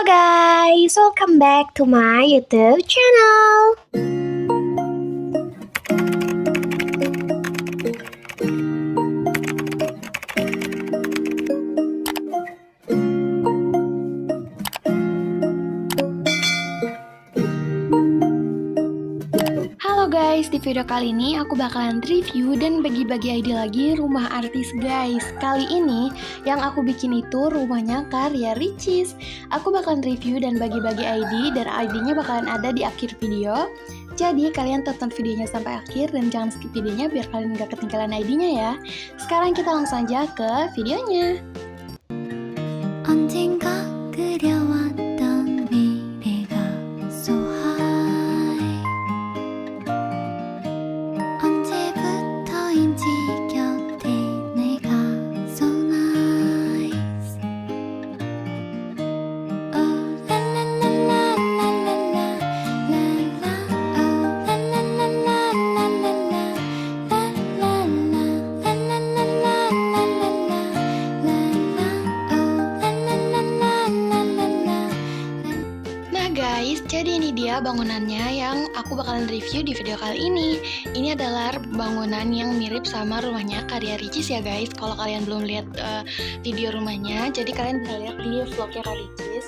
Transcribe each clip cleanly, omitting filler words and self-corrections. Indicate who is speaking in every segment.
Speaker 1: Halo guys, welcome back to my YouTube channel. Halo guys, di video kali ini aku bakalan review dan bagi-bagi ide lagi rumah artis guys. Kali ini yang aku bikin itu rumahnya karya Ricis. Aku bakalan review dan bagi-bagi ID dan ID-nya bakalan ada di akhir video. Jadi kalian tonton videonya sampai akhir dan jangan skip videonya biar kalian gak ketinggalan ID-nya ya. Sekarang kita langsung aja ke videonya.
Speaker 2: 언젠가 그려왔던 미래가 so high 언제부터인지 곁에 내가 so nice Oh la la la la la la la la la Oh la la la la la la la la la la la la la la la
Speaker 1: Nah guys, jadi ini dia bangunannya yang aku bakalan review di video kali ini. Ini adalah bangunan yang mirip sama rumahnya karya Ricis ya guys. Kalau kalian belum lihat video rumahnya, jadi kalian bisa lihat di vlognya Kak Ricis.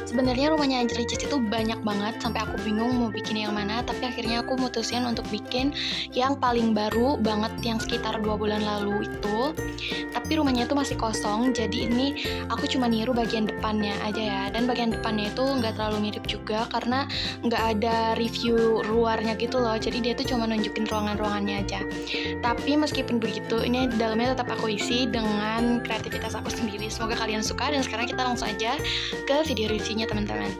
Speaker 1: Sebenarnya rumahnya Ricis itu banyak banget sampai aku bingung mau bikin yang mana, tapi akhirnya aku mutusin untuk bikin yang paling baru banget yang sekitar 2 bulan lalu itu. Tapi rumahnya itu masih kosong, jadi ini aku cuma niru bagian depannya aja ya. Dan bagian depannya itu nggak terlalu mirip juga karena nggak ada review luarnya gitu loh. Jadi dia tuh cuma nunjukin ruangan-ruangannya aja. Tapi meskipun begitu, ini dalamnya tetap aku isi dengan kreativitas aku sendiri. Semoga kalian suka dan sekarang kita langsung aja ke video reviewnya teman-teman.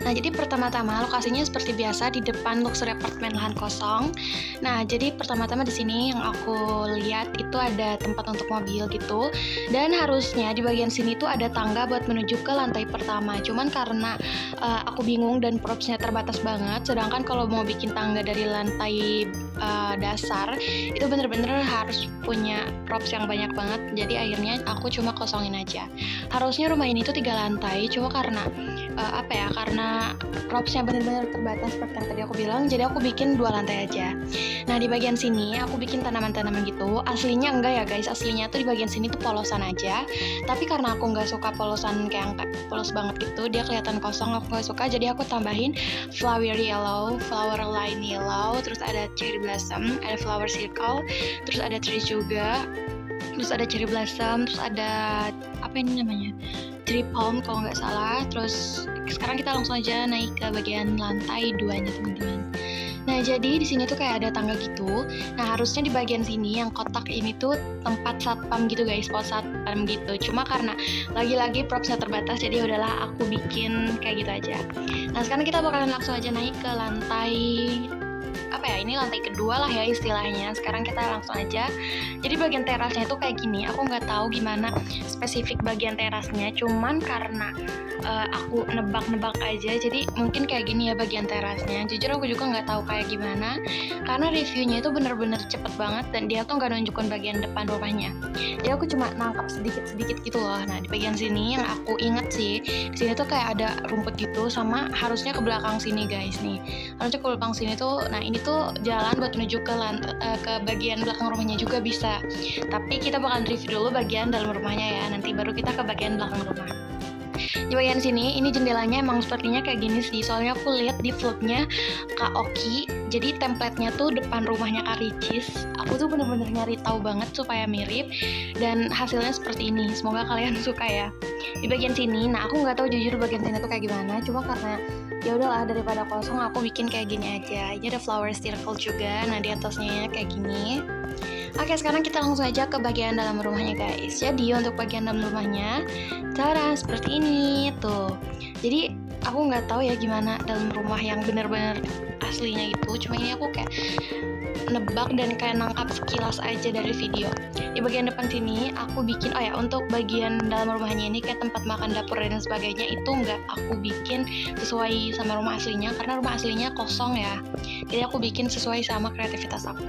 Speaker 1: Nah, jadi pertama-tama lokasinya seperti biasa di depan luxury apartemen lahan kosong. Nah, jadi pertama-tama di sini yang aku lihat itu ada tempat untuk mobil gitu. Dan harusnya di bagian sini tuh ada tangga buat menuju ke lantai pertama. Cuman karena aku bingung dan propsnya terbatas banget. Sedangkan kalau mau bikin tangga dari lantai dasar itu bener-bener harus punya props yang banyak banget. Jadi akhirnya aku cuma kosongin aja. Harusnya rumah ini tuh 3 lantai. Cuma karena karena propsnya benar-benar terbatas seperti yang tadi aku bilang, jadi aku bikin 2 lantai aja. Nah, di bagian sini aku bikin tanaman-tanaman gitu. Aslinya enggak ya guys, aslinya tuh di bagian sini tuh polosan aja. Tapi karena aku nggak suka polosan kayak polos banget gitu, dia kelihatan kosong, aku nggak suka. Jadi aku tambahin flower yellow, flower line yellow, terus ada cherry blossom, ada flower circle, terus ada tree juga, terus ada cherry blossom, terus ada apa ini namanya, tree palm kalau nggak salah. Terus sekarang kita langsung aja naik ke bagian lantai 2-nya teman-teman. Nah, jadi di sini tuh kayak ada tangga gitu. Nah, harusnya di bagian sini yang kotak ini tuh tempat satpam gitu guys, pos satpam gitu. Cuma karena lagi-lagi propsnya terbatas, jadi udahlah aku bikin kayak gitu aja. Nah, sekarang kita bakalan langsung aja naik ke lantai ini lantai kedua lah ya istilahnya. Sekarang kita langsung aja. Jadi bagian terasnya itu kayak gini. Aku nggak tahu gimana spesifik bagian terasnya. Cuman karena aku nebak-nebak aja, jadi mungkin kayak gini ya bagian terasnya. Jujur aku juga nggak tahu kayak gimana. Karena reviewnya itu bener-bener cepet banget dan dia tuh nggak nunjukin bagian depan rumahnya. Jadi aku cuma nangkap sedikit-sedikit gitu loh. Nah, di bagian sini yang aku inget sih, di sini tuh kayak ada rumput gitu, sama harusnya ke belakang sini guys nih. Harusnya ke belakang sini tuh, nah ini tuh jalan buat menuju ke bagian belakang rumahnya juga bisa. Tapi kita bakalan review dulu bagian dalam rumahnya ya. Nanti baru kita ke bagian belakang rumah. Di bagian sini, ini jendelanya emang sepertinya kayak gini sih. Soalnya aku lihat di vlognya Kak Oki. Jadi template-nya tuh depan rumahnya Kak Ricis. Aku tuh bener-bener nyari tahu banget supaya mirip. Dan hasilnya seperti ini. Semoga kalian suka ya. Di bagian sini, nah aku nggak tahu jujur bagian sini tuh kayak gimana. Cuma karena ya udahlah daripada kosong, aku bikin kayak gini aja. Ini ada flower circle juga. Nah, di atasnya kayak gini. Oke, sekarang kita langsung aja ke bagian dalam rumahnya guys. Jadi untuk bagian dalam rumahnya, cara seperti ini tuh. Jadi aku nggak tahu ya gimana dalam rumah yang benar-benar aslinya itu. Cuma ini aku kayak nebak dan kayak nangkap sekilas aja dari video. Di bagian depan sini aku bikin, untuk bagian dalam rumahnya ini kayak tempat makan, dapur dan sebagainya itu nggak aku bikin sesuai sama rumah aslinya karena rumah aslinya kosong ya. Jadi aku bikin sesuai sama kreativitas aku.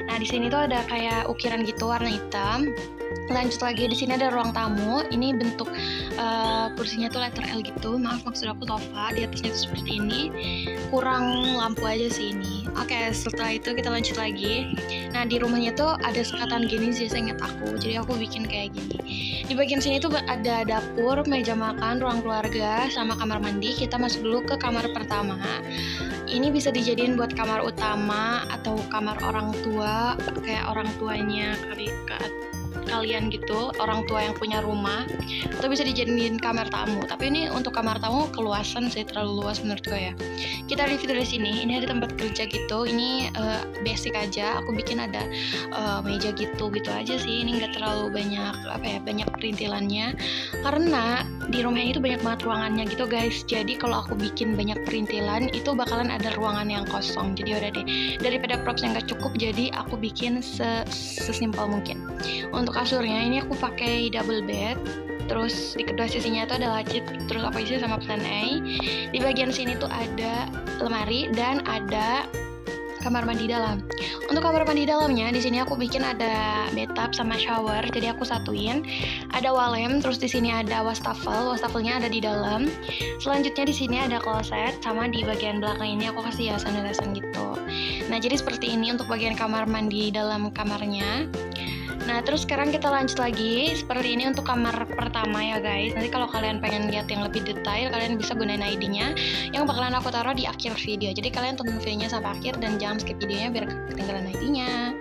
Speaker 1: Nah, di sini tuh ada kayak ukiran gitu warna hitam. Lanjut lagi, di sini ada ruang tamu. Ini bentuk kursinya tuh letter L gitu. Maaf, maksud aku sofa. Di atasnya tuh seperti ini. Kurang lampu aja sih ini. Oke, setelah itu kita lanjut lagi. Nah, di rumahnya tuh ada sekatan gini sih, seingat aku. Jadi aku bikin kayak gini. Di bagian sini tuh ada dapur, meja makan, ruang keluarga, sama kamar mandi. Kita masuk dulu ke kamar pertama. Ini bisa dijadiin buat kamar utama atau kamar orang tua, kayak orang tuanya kalian gitu, orang tua yang punya rumah, atau bisa dijadiin kamar tamu. Tapi ini untuk kamar tamu keluasan sih, terlalu luas menurut gue ya. Kita review dari sini. Ini ada tempat kerja gitu. Ini basic aja. Aku bikin ada meja gitu aja sih. Ini nggak terlalu banyak banyak perintilannya. Karena di rumahnya itu banyak banget ruangannya gitu guys. Jadi kalau aku bikin banyak perintilan itu bakalan ada ruangan yang kosong. Jadi udah deh. Daripada props yang nggak cukup, jadi aku bikin sesimpel mungkin. Untuk kasurnya ini aku pakai double bed. Terus di kedua sisinya itu ada laci, terus aku isi sama plan A. Di bagian sini tuh ada lemari dan ada kamar mandi dalam. Untuk kamar mandi dalamnya di sini aku bikin ada bathtub sama shower, jadi aku satuin. Ada walem, terus di sini ada wastafelnya ada di dalam. Selanjutnya di sini ada kloset, sama di bagian belakang ini aku kasih hiasan-hiasan gitu. Nah, jadi seperti ini untuk bagian kamar mandi dalam kamarnya. Nah, terus sekarang kita lanjut lagi. Seperti ini untuk kamar pertama ya guys. Nanti kalau kalian pengen lihat yang lebih detail, kalian bisa gunain ID-nya yang bakalan aku taruh di akhir video. Jadi kalian tonton videonya sampai akhir dan jangan skip videonya biar ketinggalan ID-nya.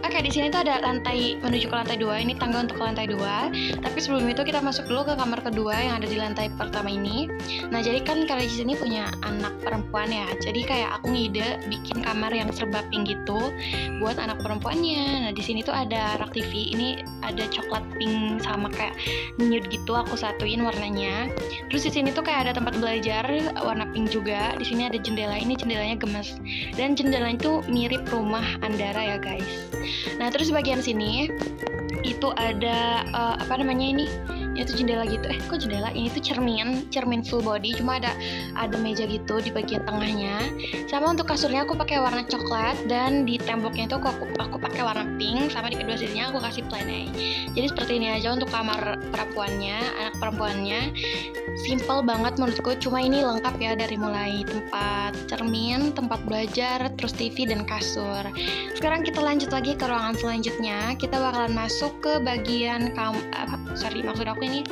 Speaker 1: Oke, di sini tuh ada lantai menuju ke lantai 2. Ini tangga untuk ke lantai 2. Tapi sebelum itu kita masuk dulu ke kamar kedua yang ada di lantai pertama ini. Nah, jadi kan kalian di sini punya anak perempuan ya. Jadi kayak aku ngide bikin kamar yang serba pink gitu buat anak perempuannya. Nah, di sini tuh ada rak TV. Ini ada coklat pink sama kayak nude gitu, aku satuin warnanya. Terus di sini tuh kayak ada tempat belajar warna pink juga. Di sini ada jendela, ini jendelanya gemes. Dan jendelanya itu mirip rumah Andara ya guys. Nah, terus di bagian sini itu ada ini itu jendela gitu. Kok jendela? Ini tuh cermin full body, cuma ada meja gitu di bagian tengahnya. Sama untuk kasurnya aku pakai warna coklat dan di temboknya itu aku pakai warna pink, sama di kedua sisinya aku kasih plan A. Jadi seperti ini aja untuk kamar anak perempuannya. Simple banget menurutku, cuma ini lengkap ya, dari mulai tempat cermin, tempat belajar, terus TV dan kasur. Sekarang kita lanjut lagi ke ruangan selanjutnya. Kita bakalan masuk ke bagian maksud aku ini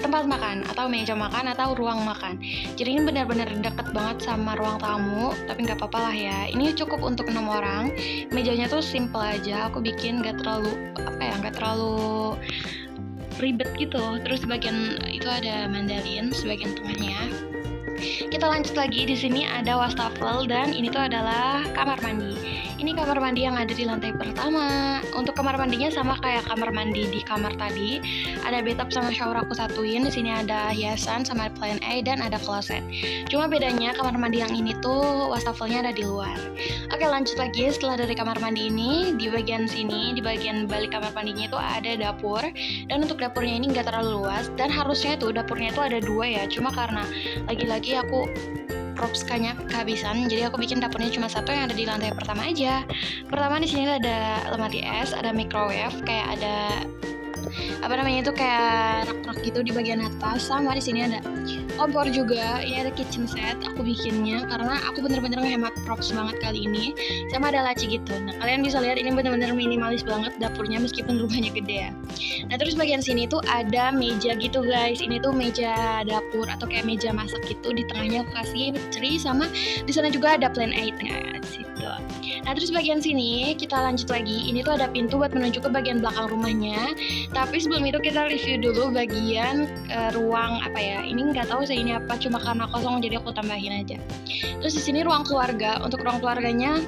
Speaker 1: tempat makan atau meja makan atau ruang makan. Jadi ini benar-benar deket banget sama ruang tamu, tapi nggak apa-apa lah ya. Ini cukup untuk 6 orang. Mejanya tuh simple aja. Aku bikin nggak terlalu ribet gitu. Terus bagian itu ada mandalin sebagian tengahnya. Kita lanjut lagi, di sini ada wastafel dan ini tuh adalah kamar mandi. Ini kamar mandi yang ada di lantai pertama. Untuk kamar mandinya sama kayak kamar mandi di kamar tadi. Ada bathtub sama shower aku satuin. Di sini ada hiasan sama plan A dan ada kloset. Cuma bedanya kamar mandi yang ini tuh wastafelnya ada di luar. Oke, lanjut lagi. Setelah dari kamar mandi ini, di bagian sini, di bagian balik kamar mandinya itu ada dapur. Dan untuk dapurnya ini nggak terlalu luas dan harusnya tuh dapurnya itu ada 2 ya. Cuma karena lagi-lagi aku propskanya kehabisan, jadi aku bikin dapurnya cuma 1 yang ada di lantai pertama aja. Pertama di sini ada lemari es, ada microwave, kayak ada kayak rak-rak gitu di bagian atas. Sama di sini ada kompor juga. Ini ada kitchen set aku bikinnya karena aku bener-bener ngehemat props banget kali ini. Sama ada laci gitu. Nah, kalian bisa lihat ini bener-bener minimalis banget dapurnya meskipun rumahnya gede ya. Nah, terus bagian sini tuh ada meja gitu guys. Ini tuh meja dapur atau kayak meja masak gitu. Di tengahnya aku kasih ceri, sama di sana juga ada plan 8 ya, situ. Nah, terus bagian sini kita lanjut lagi. Ini tuh ada pintu buat menuju ke bagian belakang rumahnya. Tapi sebelum itu kita review dulu bagian ruang ini nggak tahu sih ini apa, cuma karena kosong jadi aku tambahin aja. Terus di sini ruang keluarga. Untuk ruang keluarganya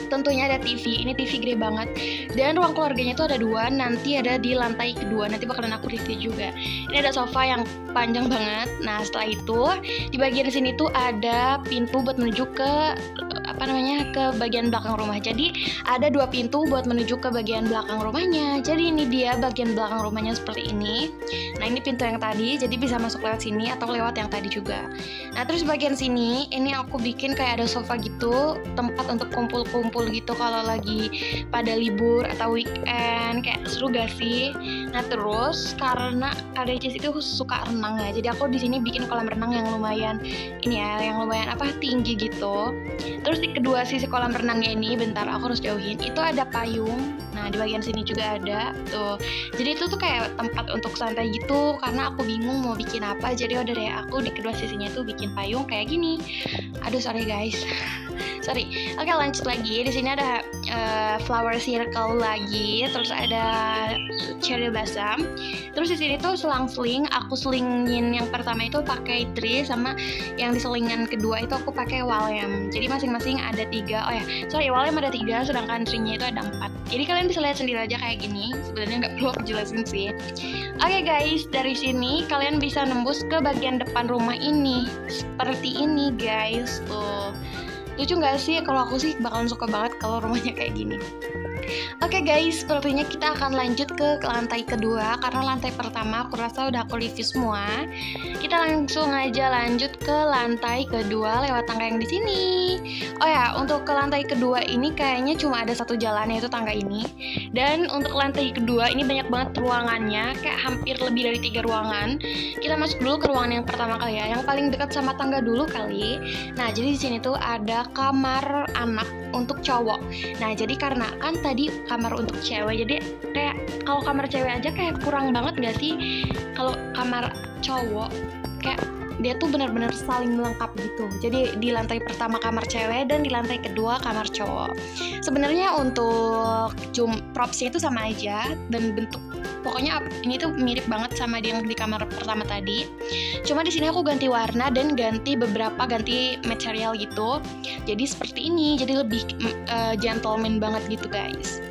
Speaker 1: tentunya ada TV. Ini TV gede banget. Dan ruang keluarganya itu ada 2, nanti ada di lantai kedua. Nanti bakalan aku review juga. Ini ada sofa yang panjang banget. Nah, setelah itu di bagian sini tuh ada pintu buat menuju ke ke bagian belakang rumah. Jadi ada 2 pintu buat menuju ke bagian belakang rumahnya. Jadi ini dia bagian belakang rumahnya seperti ini. Nah ini pintu yang tadi, jadi bisa masuk lewat sini atau lewat yang tadi juga. Nah terus bagian sini, ini aku bikin kayak ada sofa gitu, tempat untuk kumpul-kumpul gitu kalau lagi pada libur atau weekend, kayak seru gak sih? Nah terus karena Ricis itu suka renang ya, jadi aku di sini bikin kolam renang yang lumayan tinggi gitu. Terus di kedua sisi kolam renangnya ini, bentar aku harus jauhin, itu ada payung. Nah di bagian sini juga ada tuh. Jadi itu tuh kayak tempat untuk santai gitu, karena aku bingung mau bikin apa. Jadi udah deh aku di kedua sisinya tuh bikin payung kayak gini. Aduh sorry guys. Sorry. Oke lanjut lagi. Di sini ada flower circle lagi, terus ada cherry blossom. Terus di sini tuh selang-seling, aku selingin yang pertama itu pakai tree, sama yang di selingan kedua itu aku pakai walem. Jadi masing-masing ada 3. Oh ya, sorry, walem ada 3, sedangkan tree-nya itu ada 4. Jadi kalian bisa lihat sendiri aja kayak gini. Sebenarnya nggak perlu aku jelasin sih. Oke guys, dari sini kalian bisa nembus ke bagian depan rumah ini. Seperti ini guys, tuh. Lucu nggak sih? Kalau aku sih bakalan suka banget kalau rumahnya kayak gini. Oke guys, sepertinya kita akan lanjut ke lantai kedua, karena lantai pertama aku rasa udah aku review semua. Kita langsung aja lanjut ke lantai kedua lewat tangga yang di sini. Oh ya, untuk ke lantai kedua ini kayaknya cuma ada 1 jalan, yaitu tangga ini. Dan untuk lantai kedua ini banyak banget ruangannya, kayak hampir lebih dari 3 ruangan. Kita masuk dulu ke ruangan yang pertama kali ya, yang paling dekat sama tangga dulu kali. Nah, jadi di sini tuh ada kamar anak untuk cowok. Nah, jadi karena kan tadi kamar untuk cewek, jadi kayak kalau kamar cewek aja kayak kurang banget gak sih? Kalau kamar cowok kayak dia tuh benar-benar saling melengkap gitu. Jadi di lantai pertama kamar cewek dan di lantai kedua kamar cowok. Sebenarnya untuk propsnya itu sama aja, dan bentuk pokoknya ini tuh mirip banget sama yang di kamar pertama tadi. Cuma di sini aku ganti warna dan ganti material gitu. Jadi seperti ini, jadi lebih gentleman banget gitu guys.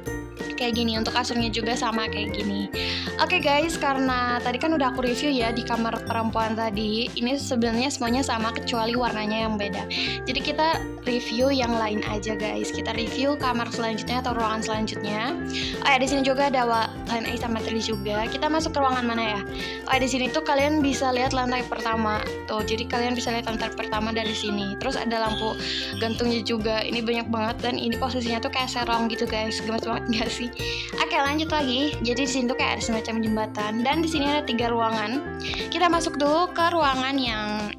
Speaker 1: Kayak gini, untuk kasurnya juga sama kayak gini. Oke guys, karena tadi kan udah aku review ya di kamar perempuan tadi, ini sebenarnya semuanya sama kecuali warnanya yang beda. Jadi kita review yang lain aja guys. Kita review kamar selanjutnya atau ruangan selanjutnya. Oh ya, di sini juga ada line A sama tree juga. Kita masuk ke ruangan mana ya? Oh ya, di sini tuh kalian bisa lihat lantai pertama. Tuh, jadi kalian bisa lihat lantai pertama dari sini. Terus ada lampu gantungnya juga. Ini banyak banget dan ini posisinya tuh kayak serong gitu guys. Gemes banget gak sih? Oke, lanjut lagi. Jadi di sini tuh kayak ada semacam jembatan dan di sini ada 3 ruangan. Kita masuk dulu ke ruangan yang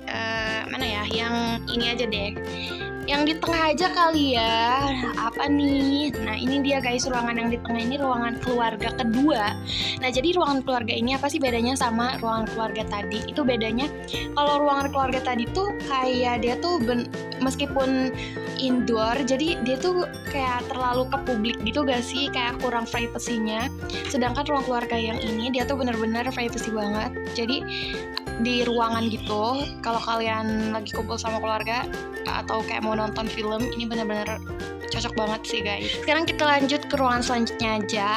Speaker 1: mana ya? Yang ini aja deh. Yang di tengah aja kali ya. Apa nih? Nah, ini dia guys, ruangan yang di tengah ini ruangan keluarga kedua. Nah, jadi ruangan keluarga ini apa sih bedanya sama ruangan keluarga tadi? Itu bedanya kalau ruangan keluarga tadi tuh kayak dia tuh meskipun indoor, jadi dia tuh kayak terlalu ke publik gitu gak sih? Kayak kurang privasinya. Sedangkan ruang keluarga yang ini dia tuh bener-bener privacy banget. Jadi di ruangan gitu, kalau kalian lagi kumpul sama keluarga atau kayak mau nonton film, ini benar-benar cocok banget sih guys. Sekarang kita lanjut ke ruangan selanjutnya aja.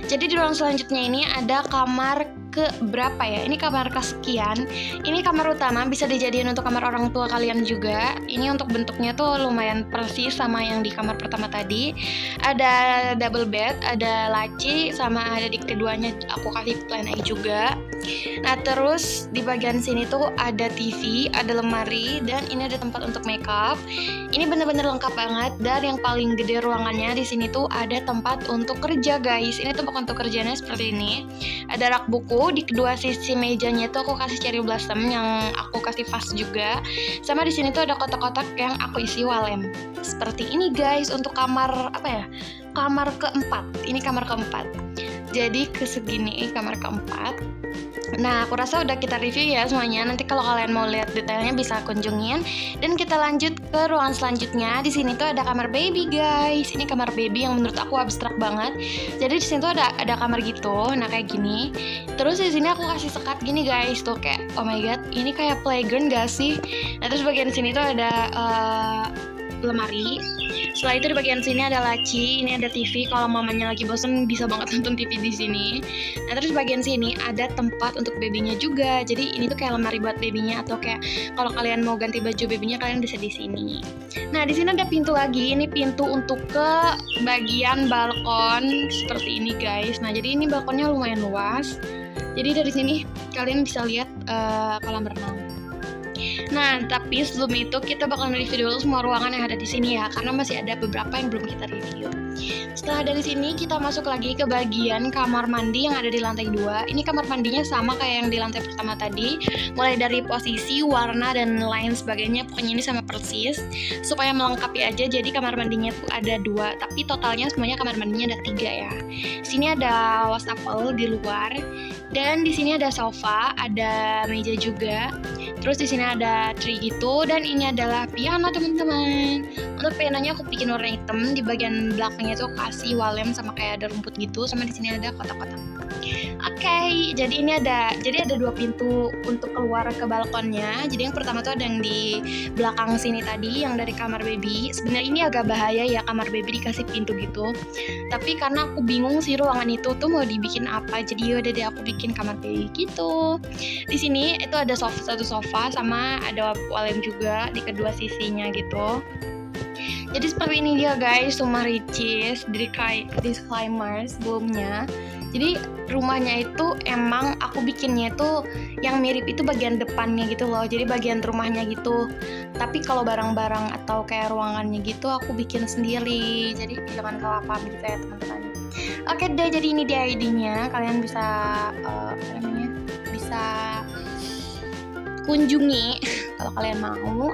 Speaker 1: Jadi di ruangan selanjutnya ini ada kamar ke berapa ya? Ini kamar kesekian. Ini kamar utama, bisa dijadiin untuk kamar orang tua kalian juga. Ini untuk bentuknya tuh lumayan persis sama yang di kamar pertama tadi. Ada double bed, ada laci, sama ada di keduanya aku kasih line A juga. Nah terus di bagian sini tuh ada TV, ada lemari, dan ini ada tempat untuk makeup. Ini bener-bener lengkap banget. Dan yang paling gede ruangannya di sini tuh ada tempat untuk kerja guys. Ini tempat untuk kerjanya seperti ini. Ada rak buku. Di kedua sisi mejanya tuh aku kasih cherry blossom yang aku kasih vas juga. Sama di sini tuh ada kotak-kotak yang aku isi walem. Seperti ini guys untuk kamar apa ya? Kamar keempat. Ini kamar keempat. Jadi kesegini kamar keempat. Nah, aku rasa udah kita review ya semuanya. Nanti kalau kalian mau lihat detailnya bisa kunjungin. Dan kita lanjut ke ruangan selanjutnya. Di sini tuh ada kamar baby, guys. Ini kamar baby yang menurut aku abstrak banget. Jadi di sini tuh ada kamar gitu. Nah, kayak gini. Terus di sini aku kasih sekat gini, guys. Tuh kayak oh my god, ini kayak playground gak sih? Nah, terus bagian sini tuh ada lemari. Setelah itu di bagian sini ada laci, ini ada TV. Kalau mamanya lagi bosen bisa banget nonton TV di sini. Nah terus di bagian sini ada tempat untuk babynya juga. Jadi ini tuh kayak lemari buat babynya, atau kayak kalau kalian mau ganti baju babynya kalian bisa di sini. Nah di sini ada pintu lagi. Ini pintu untuk ke bagian balkon seperti ini guys. Nah jadi ini balkonnya lumayan luas. Jadi dari sini kalian bisa lihat kolam renang. Nah, tapi sebelum itu kita bakal review dulu semua ruangan yang ada di sini ya, karena masih ada beberapa yang belum kita review. Setelah dari sini kita masuk lagi ke bagian kamar mandi yang ada di lantai 2. Ini kamar mandinya sama kayak yang di lantai pertama tadi, mulai dari posisi, warna, dan lain sebagainya. Pokoknya ini sama persis, supaya melengkapi aja. Jadi kamar mandinya tuh ada 2, tapi totalnya semuanya kamar mandinya ada 3 ya. Sini ada wastafel di luar, dan di sini ada sofa, ada meja juga. Terus di sini ada tree gitu, dan ini adalah piano teman-teman. Untuk pianonya aku bikin warna hitam, di bagian belakangnya tuh kasih walem sama kayak ada rumput gitu, sama di sini ada kotak-kotak. Oke, jadi ada 2 pintu untuk keluar ke balkonnya. Jadi yang pertama tuh ada yang di belakang sini tadi, yang dari kamar baby. Sebenarnya ini agak bahaya ya kamar baby dikasih pintu gitu. Tapi karena aku bingung sih ruangan itu tuh mau dibikin apa, jadi yaudah deh aku bikin kamar baby gitu. Di sini itu ada satu sofa sama ada walem juga di kedua sisinya gitu. Jadi seperti ini dia guys, rumah Ricis. Disclaimer sebelumnya. Jadi rumahnya itu emang aku bikinnya itu yang mirip itu bagian depannya gitu loh. Jadi bagian rumahnya gitu. Tapi kalau barang-barang atau kayak ruangannya gitu aku bikin sendiri. Jadi jangan salah paham gitu ya teman-teman. Oke deh, jadi ini dia ID-nya. Kalian bisa bisa kunjungi kalau kalian mau.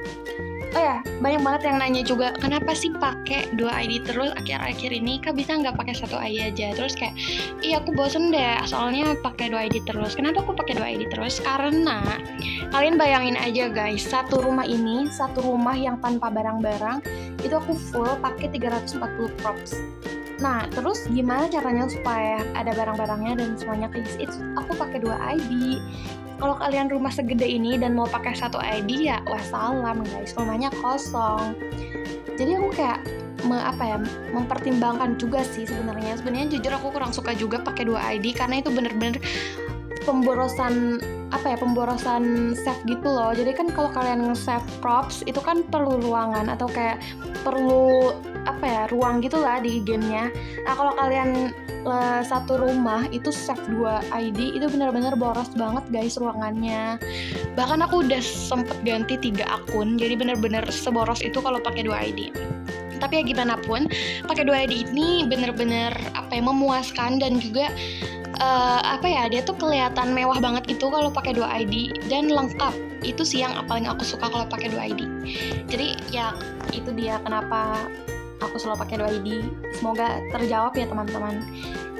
Speaker 1: Oh ya, banyak banget yang nanya juga, kenapa sih pakai 2 ID terus akhir-akhir ini? Kak bisa nggak pakai 1 ID aja? Terus kayak, iya aku bosen deh, soalnya pakai 2 ID terus. Kenapa aku pakai 2 ID terus? Karena kalian bayangin aja guys, satu rumah yang tanpa barang-barang itu aku full pakai 340 props. Nah, terus gimana caranya supaya ada barang-barangnya dan semuanya keisi? Aku pakai 2 ID. Kalau kalian rumah segede ini dan mau pakai 1 ID ya wassalam guys, rumahnya kosong. Jadi aku kayak mempertimbangkan juga sih sebenarnya. Sebenarnya jujur aku kurang suka juga pakai 2 ID karena itu bener-bener pemborosan save gitu loh. Jadi kan kalau kalian nge-save props itu kan perlu ruangan atau kayak perlu ruang gitulah di gamenya. Nah kalau kalian satu rumah itu save 2 ID itu benar-benar boros banget guys ruangannya. Bahkan aku udah sempet ganti 3 akun, jadi benar-benar seboros itu kalau pakai 2 ID. Tapi ya gimana pun, pakai 2 ID ini benar-benar memuaskan dan juga dia tuh kelihatan mewah banget gitu kalau pakai 2 ID dan lengkap. Itu sih yang paling aku suka kalau pakai 2 ID. Jadi ya itu dia kenapa aku selalu pakai 2 ID. Semoga terjawab ya teman-teman.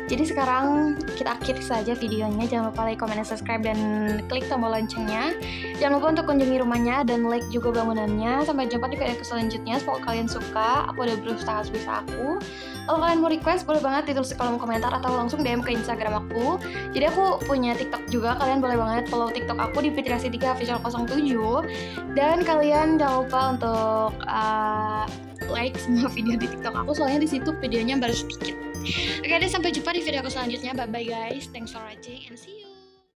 Speaker 1: Jadi sekarang kita akhiri saja videonya. Jangan lupa like, comment, dan subscribe, dan klik tombol loncengnya. Jangan lupa untuk kunjungi rumahnya dan like juga bangunannya. Sampai jumpa di video selanjutnya. Semoga kalian suka. Aku udah berusaha sebisa aku. Kalau kalian mau request, boleh banget ditulis di kolom komentar atau langsung DM ke Instagram aku. Jadi aku punya TikTok juga. Kalian boleh banget follow TikTok aku di fitriasiti_official07. Dan kalian jangan lupa untuk like semua video di TikTok aku, soalnya di situ videonya baru sedikit. Oke deh, sampai jumpa di video aku selanjutnya. Bye bye guys, thanks for watching and see you.